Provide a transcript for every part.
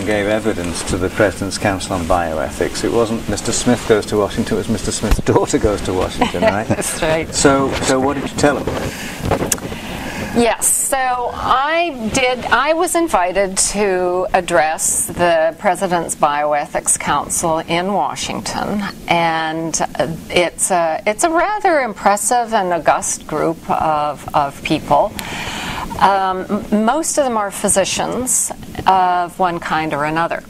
gave evidence to the President's Council on Bioethics. It wasn't Mr. Smith goes to Washington, it was Mr. Smith's daughter goes to Washington, right? That's right. So what did you tell him? Yes, so I was invited to address the President's Bioethics Council in Washington, and it's a rather impressive and august group of people. Most of them are physicians of one kind or another.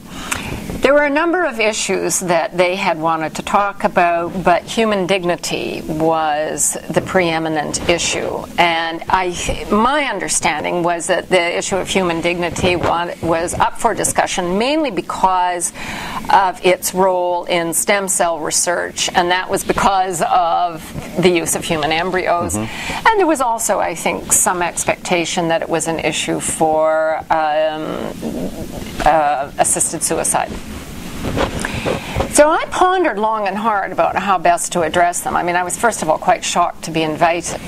There were a number of issues that they had wanted to talk about, but human dignity was the preeminent issue. And my understanding was that the issue of human dignity was up for discussion mainly because of its role in stem cell research, and that was because of the use of human embryos. Mm-hmm. And there was also, I think, some expectation that it was an issue for assisted suicide. So I pondered long and hard about how best to address them. I mean, I was first of all quite shocked to be invited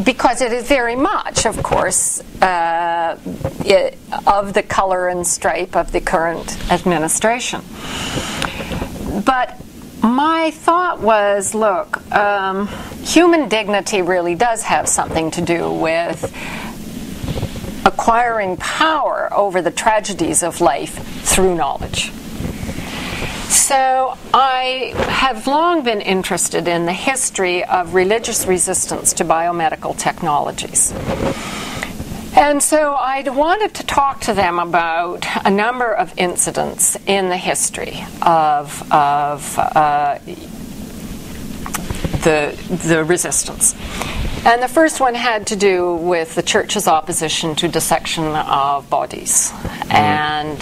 because it is very much, of course, of the color and stripe of the current administration. But my thought was, look, human dignity really does have something to do with acquiring power over the tragedies of life through knowledge. So I have long been interested in the history of religious resistance to biomedical technologies. And so I wanted to talk to them about a number of incidents in the history of the resistance. And the first one had to do with the Church's opposition to dissection of bodies. And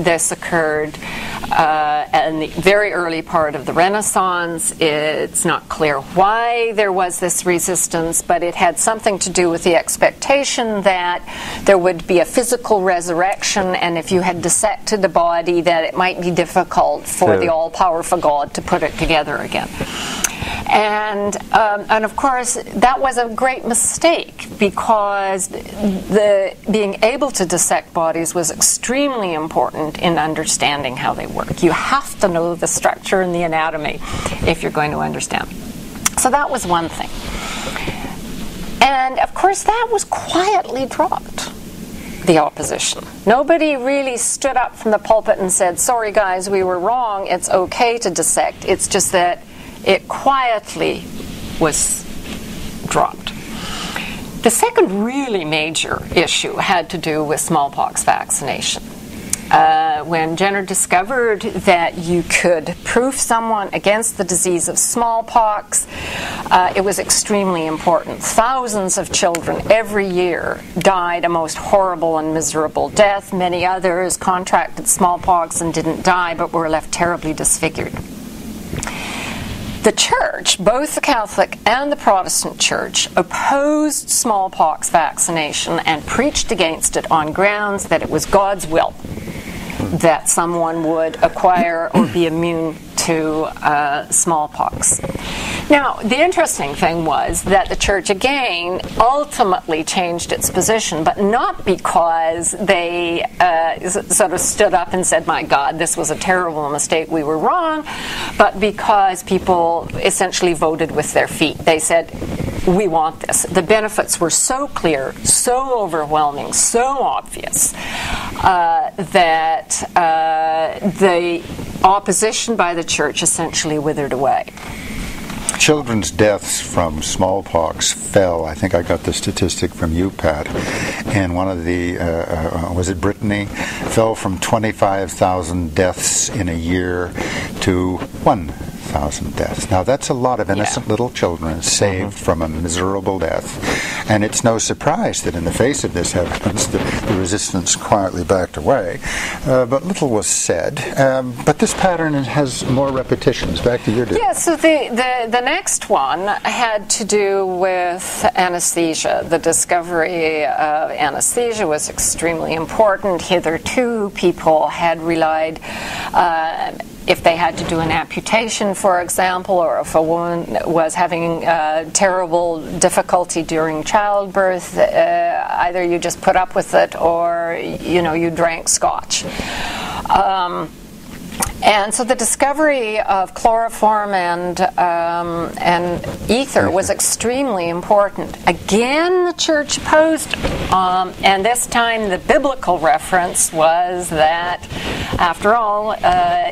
this occurred in the very early part of the Renaissance. It's not clear why there was this resistance, but it had something to do with the expectation that there would be a physical resurrection, and if you had dissected the body, that it might be difficult for the all-powerful God to put it together again. And of course, that was a great mistake because being able to dissect bodies was extremely important in understanding how they work. You have to know the structure and the anatomy if you're going to understand. So that was one thing. And of course, that was quietly dropped, the opposition. Nobody really stood up from the pulpit and said, sorry guys, we were wrong, it's okay to dissect. It's just that it quietly was dropped. The second really major issue had to do with smallpox vaccination. When Jenner discovered that you could proof someone against the disease of smallpox, it was extremely important. Thousands of children every year died a most horrible and miserable death. Many others contracted smallpox and didn't die but were left terribly disfigured. The Church, both the Catholic and the Protestant Church, opposed smallpox vaccination and preached against it on grounds that it was God's will that someone would acquire or be immune to smallpox. Now, the interesting thing was that the Church, again, ultimately changed its position, but not because they sort of stood up and said, my God, this was a terrible mistake, we were wrong, but because people essentially voted with their feet. They said, we want this. The benefits were so clear, so overwhelming, so obvious, that the opposition by the Church essentially withered away. Children's deaths from smallpox fell. I think I got the statistic from you, Pat. And one of the, was it Brittany, fell from 25,000 deaths in a year to 1,000 deaths. Now that's a lot of innocent little children saved from a miserable death. And it's no surprise that in the face of this evidence, the resistance quietly backed away. But little was said. But this pattern has more repetitions. Back to your day. Yeah, so the next one had to do with anesthesia. The discovery of anesthesia was extremely important. Hitherto, people had relied if they had to do an amputation, for example, or if a woman was having terrible difficulty during childbirth, either you just put up with it or you drank scotch. And so the discovery of chloroform and ether was extremely important. Again, the church opposed, and this time the biblical reference was that, after all,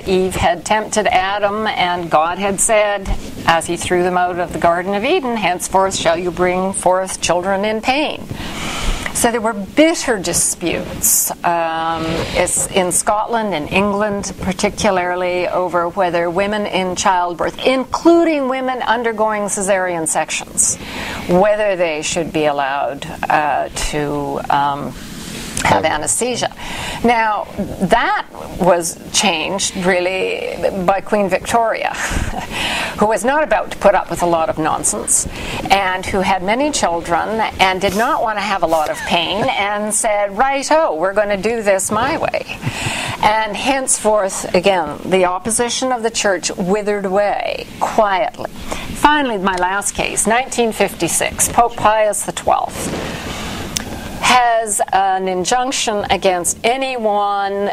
Eve had tempted Adam, and God had said, as he threw them out of the Garden of Eden, henceforth shall you bring forth children in pain. So there were bitter disputes in Scotland and England particularly over whether women in childbirth, including women undergoing cesarean sections, whether they should be allowed to have anesthesia. Now, that was changed really by Queen Victoria, who was not about to put up with a lot of nonsense, and who had many children and did not want to have a lot of pain, and said, right-o, we're going to do this my way. And henceforth, again, the opposition of the church withered away quietly. Finally, my last case, 1956, Pope Pius XII has an injunction against anyone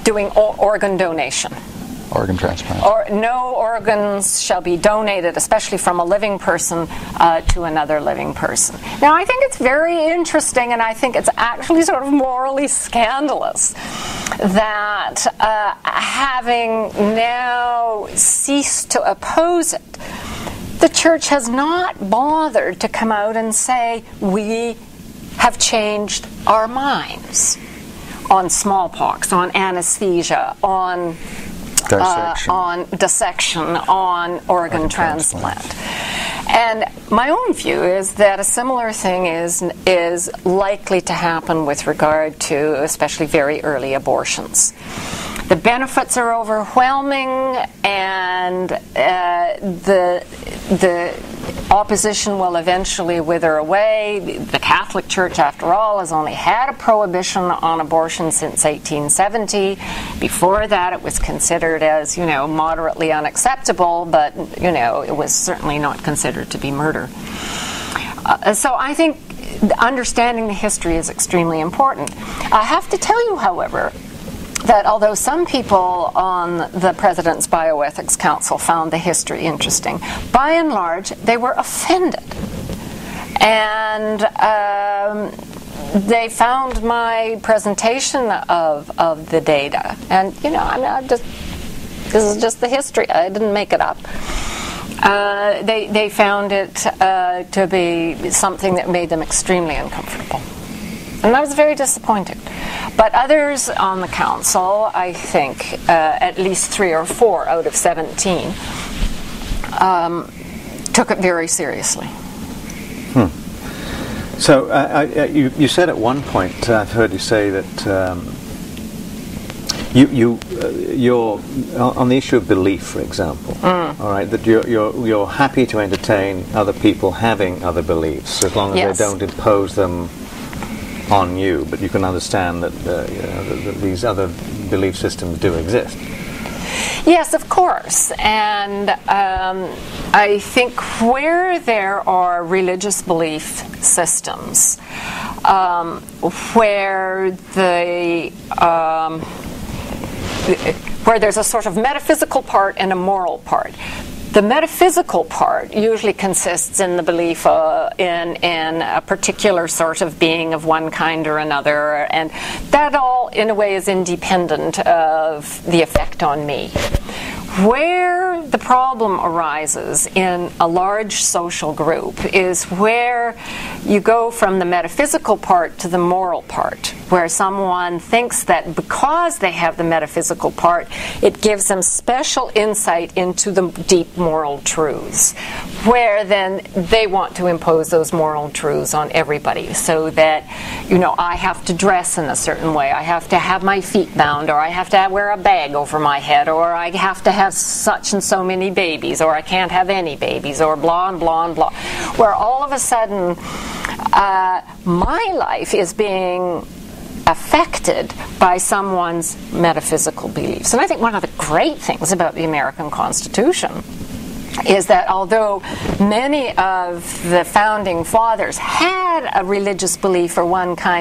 doing organ donation. Organ transplant. Or no organs shall be donated, especially from a living person to another living person. Now, I think it's very interesting, and I think it's actually sort of morally scandalous that having now ceased to oppose it, the church has not bothered to come out and say, we have changed our minds on smallpox, on anesthesia, on dissection, on organ transplant. And my own view is that a similar thing is likely to happen with regard to especially very early abortions. The benefits are overwhelming, and the opposition will eventually wither away. The Catholic Church, after all, has only had a prohibition on abortion since 1870. Before that, it was considered as, moderately unacceptable, but, it was certainly not considered to be murder. So I think understanding the history is extremely important. I have to tell you, however, that although some people on the President's Bioethics Council found the history interesting, by and large, they were offended. And they found my presentation of the data. And, this is just the history. I didn't make it up. They found it to be something that made them extremely uncomfortable. And I was very disappointed. But others on the council, I think, at least 3 or 4 out of 17, took it very seriously. So you said at one point, I've heard you say that you're on the issue of belief, for example. All right, that you're happy to entertain other people having other beliefs as long as they don't impose them on you, but you can understand that that these other belief systems do exist. Yes, of course. And I think where there are religious belief systems where there's a sort of metaphysical part and a moral part. The metaphysical part usually consists in the belief in a particular sort of being of one kind or another, and that all, in a way, is independent of the effect on me. Where the problem arises in a large social group is where you go from the metaphysical part to the moral part, where someone thinks that because they have the metaphysical part, it gives them special insight into the deep moral truths, where then they want to impose those moral truths on everybody, so that, I have to dress in a certain way, I have to have my feet bound, or I have to wear a bag over my head, or I have to have such and so many babies, or I can't have any babies, or blah and blah and blah, where all of a sudden my life is being affected by someone's metaphysical beliefs. And I think one of the great things about the American Constitution is that although many of the founding fathers had a religious belief or one kind of